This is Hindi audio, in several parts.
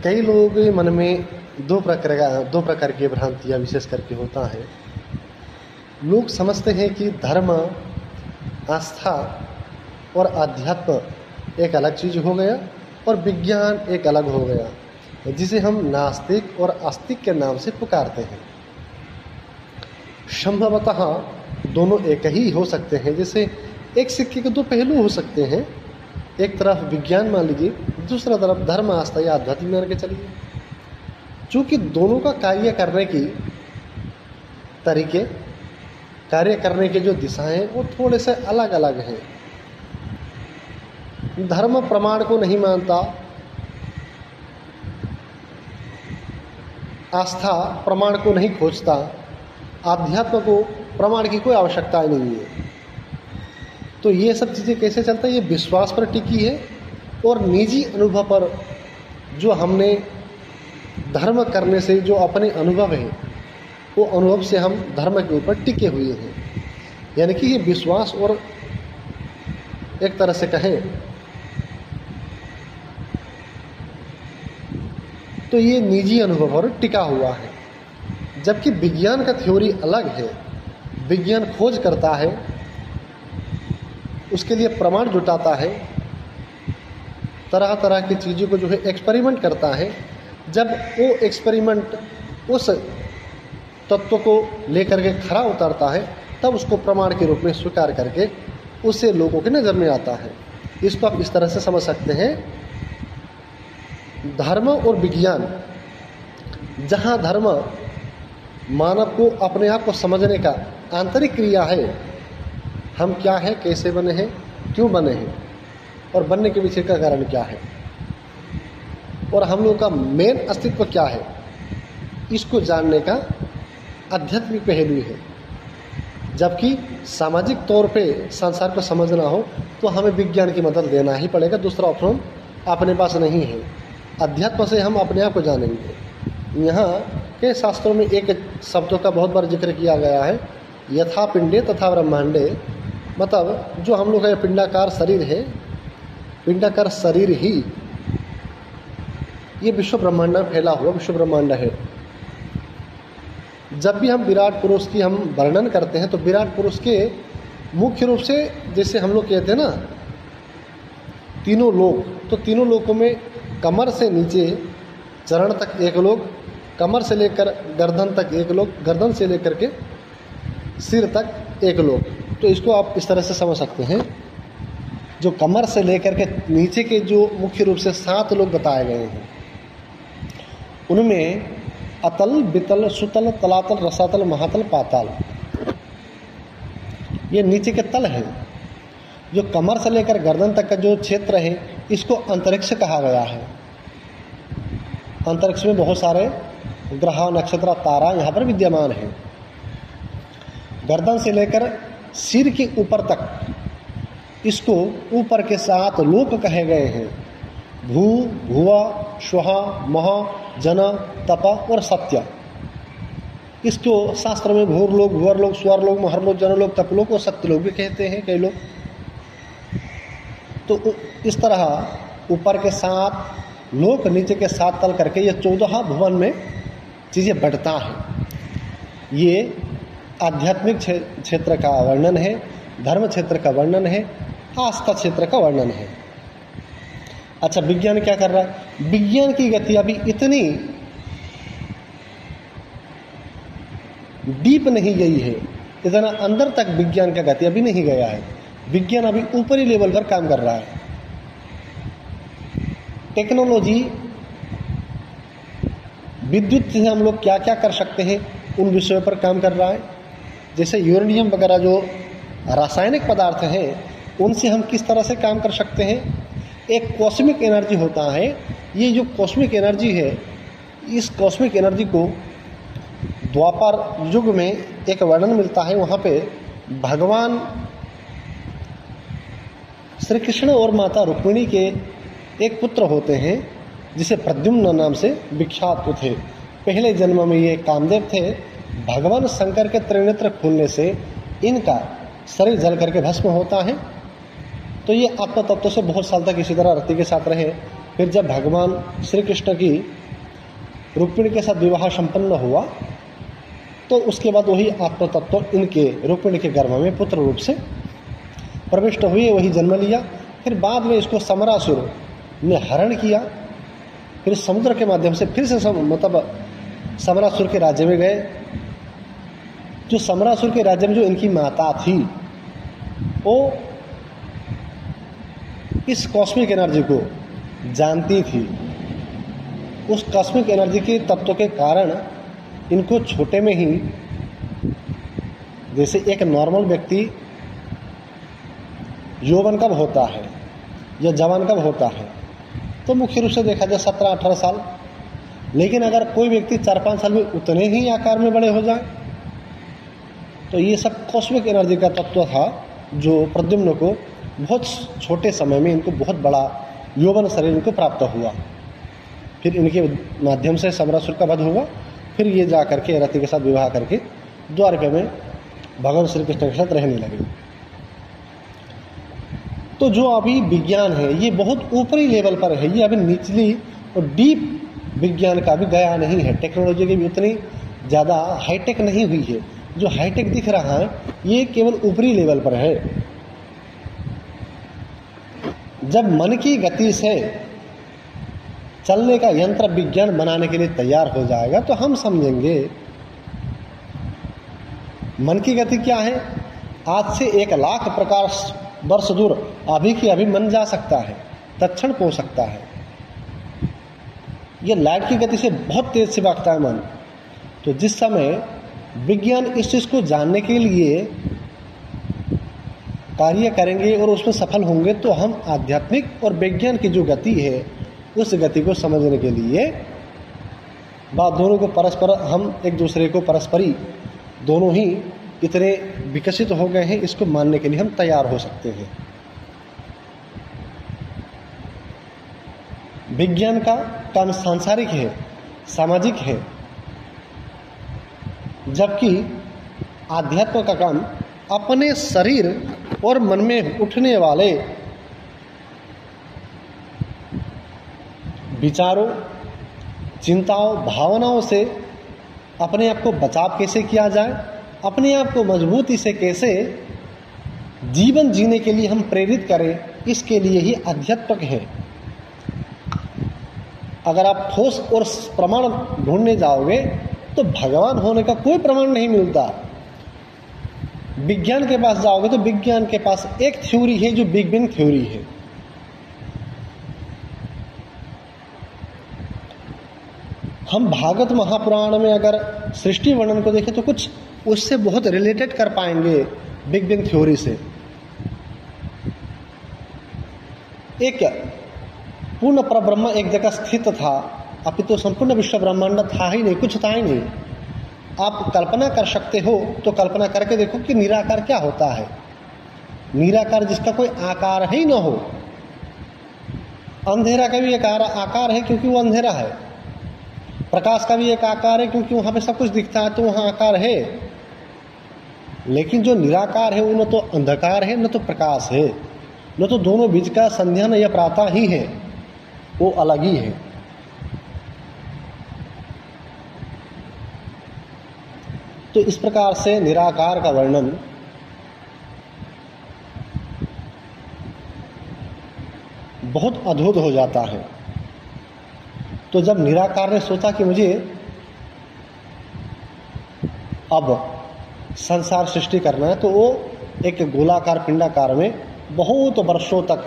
कई लोगों के मन में दो प्रकार की भ्रांतियाँ विशेष करके होता है। लोग समझते हैं कि धर्म, आस्था और अध्यात्म एक अलग चीज़ हो गया और विज्ञान एक अलग हो गया, जिसे हम नास्तिक और आस्तिक के नाम से पुकारते हैं। संभवतः दोनों एक ही हो सकते हैं। जैसे एक सिक्के के दो पहलू हो सकते हैं, एक तरफ विज्ञान मान लीजिए, दूसरा तरफ धर्म, आस्था या आध्यात्म मान के चलिए। चूँकि दोनों का कार्य करने की तरीके, कार्य करने के जो दिशाएं वो थोड़े से अलग अलग हैं। धर्म प्रमाण को नहीं मानता, आस्था प्रमाण को नहीं खोजता, आध्यात्म को प्रमाण की कोई आवश्यकता नहीं है। तो ये सब चीज़ें कैसे चलता है? ये विश्वास पर टिकी है और निजी अनुभव पर, जो हमने धर्म करने से जो अपने अनुभव है, वो अनुभव से हम धर्म के ऊपर टिके हुए हैं। यानी कि ये विश्वास और एक तरह से कहें तो ये निजी अनुभव पर टिका हुआ है। जबकि विज्ञान का थ्योरी अलग है। विज्ञान खोज करता है, उसके लिए प्रमाण जुटाता है, तरह तरह की चीज़ों को जो है एक्सपेरिमेंट करता है। जब वो एक्सपेरिमेंट उस तत्व को लेकर के खरा उतारता है, तब उसको प्रमाण के रूप में स्वीकार करके उससे लोगों की नज़र में आता है। इसको आप इस तरह से समझ सकते हैं, धर्म और विज्ञान, जहाँ धर्म मानव को अपने आप को समझने का आंतरिक क्रिया है, हम क्या है, कैसे बने हैं, क्यों बने हैं और बनने के पीछे का कारण क्या है और हम लोग का मेन अस्तित्व क्या है, इसको जानने का आध्यात्मिक पहलू है। जबकि सामाजिक तौर पे संसार को समझना हो तो हमें विज्ञान की मदद लेना ही पड़ेगा, दूसरा ऑप्शन अपने पास नहीं है। अध्यात्म से हम अपने आप को जानेंगे। यहाँ के शास्त्रों में एक शब्दों का बहुत बार जिक्र किया गया है, यथा पिंडे तथा ब्रह्मांडे। मतलब जो हम लोग का पिंडाकार शरीर है, पिंडाकार शरीर ही ये विश्व ब्रह्मांड में फैला हुआ विश्व ब्रह्मांड है। जब भी हम विराट पुरुष की हम वर्णन करते हैं तो विराट पुरुष के मुख्य रूप से, जैसे हम लोग कहते हैं ना तीनों लोक, तो तीनों लोकों में कमर से नीचे चरण तक एक लोक, कमर से लेकर गर्दन तक एक लोक, गर्दन से लेकर के सिर तक एक लोक। तो इसको आप इस तरह से समझ सकते हैं, जो कमर से लेकर के नीचे के जो मुख्य रूप से 7 लोग बताए गए हैं, उनमें अतल, वितल, सुतल, तलातल, रसातल, महातल, पाताल, ये नीचे के तल हैं। जो कमर से लेकर गर्दन तक का जो क्षेत्र है, इसको अंतरिक्ष कहा गया है। अंतरिक्ष में बहुत सारे ग्रह, नक्षत्र, तारा यहाँ पर विद्यमान हैं। गर्दन से लेकर सिर के ऊपर तक इसको ऊपर के 7 लोक कहे गए हैं। भू, भुवा, श्वहा, महा, जन, तप और सत्य। इसको शास्त्र में भूरलोक, भुवरलोक, स्वरलोक, महरलोक, जनलोक, तपलोक और सत्यलोक भी कहते हैं कई लोग। तो इस तरह ऊपर के 7 लोक, नीचे के 7 तल करके ये 14 भुवन में चीज़ें बढ़ता है। ये आध्यात्मिक क्षेत्र का वर्णन है, धर्म क्षेत्र का वर्णन है, आस्था क्षेत्र का वर्णन है। अच्छा, विज्ञान क्या कर रहा है? विज्ञान की गति अभी इतनी डीप नहीं गई है, इतना अंदर तक विज्ञान का गति अभी नहीं गया है। विज्ञान अभी ऊपरी लेवल पर काम कर रहा है। टेक्नोलॉजी, विद्युत से हम लोग क्या क्या कर सकते हैं, उन विषयों पर काम कर रहा है। जैसे यूरेनियम वगैरह जो रासायनिक पदार्थ हैं, उनसे हम किस तरह से काम कर सकते हैं। एक कॉस्मिक एनर्जी होता है, ये जो कॉस्मिक एनर्जी है, इस कॉस्मिक एनर्जी को द्वापर युग में एक वर्णन मिलता है। वहाँ पे भगवान श्री कृष्ण और माता रुक्मिणी के एक पुत्र होते हैं, जिसे प्रद्युम्न नाम से विख्यात थे। पहले जन्म में ये कामदेव थे। भगवान शंकर के त्रिनेत्र खुलने से इनका शरीर जल करके भस्म होता है। तो ये आत्म तत्व से बहुत साल तक इसी तरह रति के साथ रहे फिर जब भगवान श्री कृष्ण की रुक्मिणी के साथ विवाह संपन्न हुआ तो उसके बाद वही आत्म तत्व इनके रुक्मिणी के गर्भ में पुत्र रूप से प्रविष्ट हुए, वही जन्म लिया। फिर बाद में इसको समरासुर ने हरण किया, फिर समुद्र के माध्यम से फिर से समरासुर के राज्य में गए। जो समरासुर के राज्य में जो इनकी माता थी वो इस कॉस्मिक एनर्जी को जानती थी। उस कॉस्मिक एनर्जी के तत्व के कारण इनको छोटे में ही, जैसे एक नॉर्मल व्यक्ति यौवन कब होता है या जवान कब होता है, तो मुख्य रूप से देखा जाए 17-18 साल। लेकिन अगर कोई व्यक्ति 4-5 साल में उतने ही आकार में बड़े हो जाए, तो ये सब कॉस्मिक एनर्जी का तत्व था जो प्रद्युम्न को बहुत छोटे समय में इनको बहुत बड़ा यौवन शरीर इनको प्राप्त हुआ। फिर इनके माध्यम से समरासुर का वध हुआ। फिर ये जा करके रति के साथ विवाह करके द्वारका में भगवान श्री कृष्ण के साथ रहने लगे। तो जो अभी विज्ञान है ये बहुत ऊपरी लेवल पर है, ये अभी निचली और डीप विज्ञान का भी गया नहीं है। टेक्नोलॉजी की भी उतनी ज़्यादा हाईटेक नहीं हुई है। जो हाईटेक दिख रहा है ये केवल ऊपरी लेवल पर है। जब मन की गति से चलने का यंत्र विज्ञान बनाने के लिए तैयार हो जाएगा तो हम समझेंगे मन की गति क्या है। आज से 1,00,000 प्रकाश वर्ष दूर अभी की अभी मन जा सकता है, तत्क्षण पहुंच सकता है। यह लाइट की गति से बहुत तेज से भागता है मन। तो जिस समय विज्ञान इस चीज को जानने के लिए कार्य करेंगे और उसमें सफल होंगे तो हम आध्यात्मिक और विज्ञान की जो गति है उस गति को समझने के लिए दोनों को परस्पर, हम एक दूसरे को परस्परी दोनों ही इतने विकसित हो गए हैं, इसको मानने के लिए हम तैयार हो सकते हैं। विज्ञान का काम सांसारिक है, सामाजिक है, जबकि आध्यात्म का काम अपने शरीर और मन में उठने वाले विचारों, चिंताओं, भावनाओं से अपने आप को बचाव कैसे किया जाए, अपने आप को मजबूती से कैसे जीवन जीने के लिए हम प्रेरित करें, इसके लिए ही आध्यात्मिक है। अगर आप ठोस और प्रमाण ढूंढने जाओगे तो भगवान होने का कोई प्रमाण नहीं मिलता। विज्ञान के पास जाओगे तो विज्ञान के पास एक थ्योरी है जो बिग बैंग थ्योरी है। हम भागवत महापुराण में अगर सृष्टि वर्णन को देखें तो कुछ उससे बहुत रिलेटेड कर पाएंगे बिग बैंग थ्योरी से। एक पूर्ण परब्रह्म एक जगह स्थित था, अभी तो संपूर्ण विश्व ब्रह्मांड था ही नहीं, कुछ था ही नहीं। आप कल्पना कर सकते हो तो कल्पना करके देखो कि निराकार क्या होता है। निराकार जिसका कोई आकार ही ना हो। अंधेरा का भी एक आकार है क्योंकि वो अंधेरा है। प्रकाश का भी एक आकार है क्योंकि वहां पे सब कुछ दिखता है तो वहां आकार है। लेकिन जो निराकार है वो न तो अंधकार है न तो प्रकाश है, न तो दोनों बीच का संध्या न या प्रातः ही है, वो अलग ही है। तो इस प्रकार से निराकार का वर्णन बहुत अद्भुत हो जाता है। तो जब निराकार ने सोचा कि मुझे अब संसार सृष्टि करना है, तो वो एक गोलाकार पिंडाकार में बहुत वर्षों तक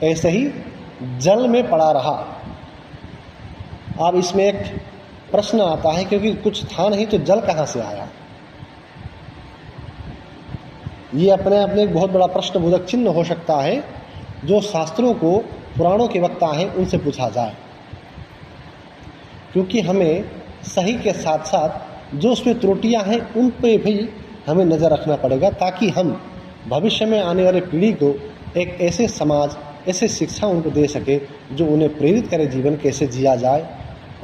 ऐसे ही जल में पड़ा रहा। अब इसमें एक प्रश्न आता है क्योंकि कुछ था नहीं तो जल कहां से आया। ये अपने आप में एक बहुत बड़ा प्रश्नबोधक चिन्ह हो सकता है जो शास्त्रों को, पुराणों के वक्ता हैं उनसे पूछा जाए। क्योंकि हमें सही के साथ साथ जो उसमें त्रुटियां हैं उन पे भी हमें नजर रखना पड़ेगा, ताकि हम भविष्य में आने वाले पीढ़ी को एक ऐसे समाज, ऐसे शिक्षा उनको दे सके जो उन्हें प्रेरित करे जीवन कैसे जिया जाए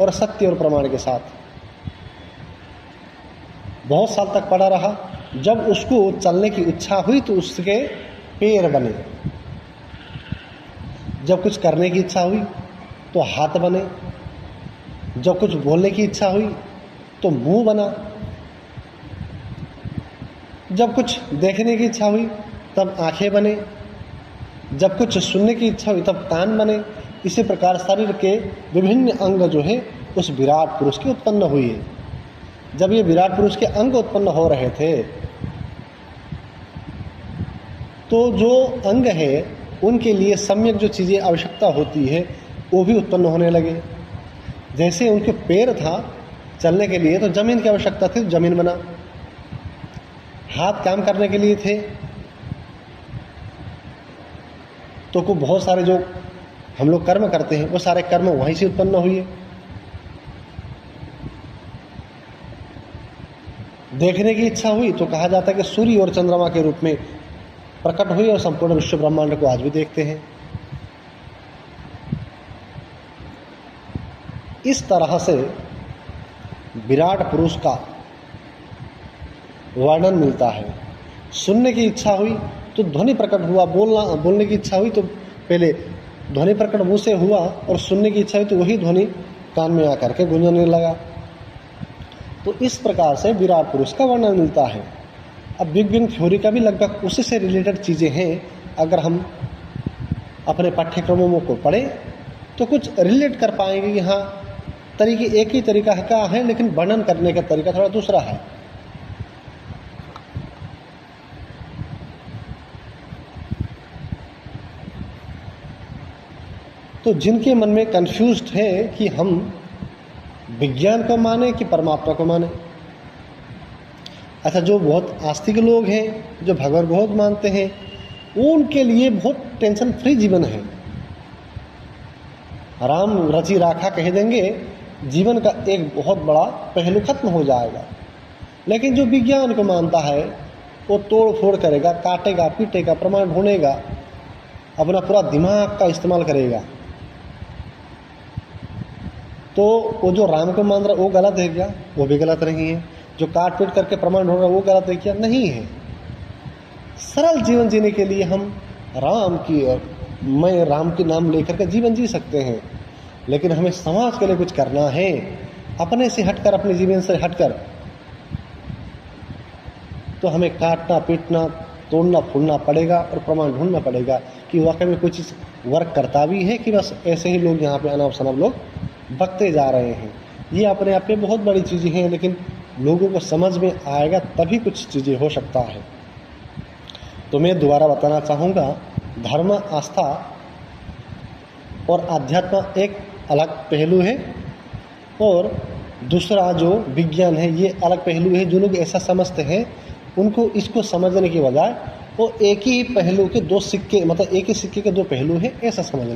और सत्य और प्रमाण के साथ। बहुत साल तक पड़ा रहा। जब उसको चलने की इच्छा हुई तो उसके पैर बने। जब कुछ करने की इच्छा हुई तो हाथ बने, जब कुछ बोलने की इच्छा हुई तो मुंह बना, जब कुछ देखने की इच्छा हुई तब आंखें बने, जब कुछ सुनने की इच्छा हुई तब कान बने। इसी प्रकार शरीर के विभिन्न अंग जो है उस विराट पुरुष के उत्पन्न हुई है। जब ये विराट पुरुष के अंग उत्पन्न हो रहे थे तो जो अंग है उनके लिए सम्यक जो चीज़ें आवश्यकता होती है वो भी उत्पन्न होने लगे। जैसे उनके पैर था चलने के लिए तो जमीन की आवश्यकता थी, जमीन बना। हाथ काम करने के लिए थे तो को बहुत सारे जो हम लोग कर्म करते हैं वो सारे कर्म वहीं से उत्पन्न हुए। देखने की इच्छा हुई तो कहा जाता है कि सूर्य और चंद्रमा के रूप में प्रकट हुई और संपूर्ण विश्व ब्रह्मांड को आज भी देखते हैं। इस तरह से विराट पुरुष का वर्णन मिलता है। सुनने की इच्छा हुई तो ध्वनि प्रकट हुआ, बोलने की इच्छा हुई तो पहले ध्वनि प्रकट मुंह से हुआ और सुनने की इच्छा हुई तो वही ध्वनि कान में आकर के गूंजने लगा। तो इस प्रकार से विराट पुरुष का वर्णन मिलता है। अब बिग बैंग थ्योरी का भी लगभग उसी से रिलेटेड चीज़ें हैं। अगर हम अपने पाठ्यक्रमों को पढ़ें तो कुछ रिलेट कर पाएंगे कि हाँ तरीके एक ही तरीका का है लेकिन वर्णन करने का तरीका थोड़ा दूसरा है। तो जिनके मन में कंफ्यूज्ड है कि हम विज्ञान को माने कि परमात्मा को माने, अच्छा जो बहुत आस्तिक लोग हैं जो भगवान बहुत मानते हैं वो उनके लिए बहुत टेंशन फ्री जीवन है। राम रची राखा कह देंगे, जीवन का एक बहुत बड़ा पहलू खत्म हो जाएगा। लेकिन जो विज्ञान को मानता है वो तोड़ फोड़ करेगा, काटेगा, पीटेगा, प्रमाण ढूंढेगा, अपना पूरा दिमाग का इस्तेमाल करेगा। तो वो जो राम को मान रहा वो गलत है क्या? वो भी गलत नहीं है। जो काट पीट करके प्रमाण ढूंढ रहा वो गलत है क्या? नहीं है। सरल जीवन जीने के लिए हम मैं राम के नाम लेकर के जीवन जी सकते हैं, लेकिन हमें समाज के लिए कुछ करना है, अपने से हटकर, अपने जीवन से हटकर, तो हमें काटना पीटना तोड़ना फूलना पड़ेगा और प्रमाण ढूंढना पड़ेगा कि वाकई में कुछ चीज़ वर्क करता भी है कि बस ऐसे ही लोग यहाँ पे अनाप शनाप लोग बकते जा रहे हैं। ये अपने आप में बहुत बड़ी चीज़ें हैं, लेकिन लोगों को समझ में आएगा तभी कुछ चीज़ें हो सकता है। तो मैं दोबारा बताना चाहूँगा, धर्म, आस्था और आध्यात्म एक अलग पहलू है और दूसरा जो विज्ञान है ये अलग पहलू है। जो लोग ऐसा समझते हैं उनको इसको समझने के बजाय वो एक ही पहलू के दो सिक्के, मतलब एक ही सिक्के के दो पहलू है ऐसा समझना।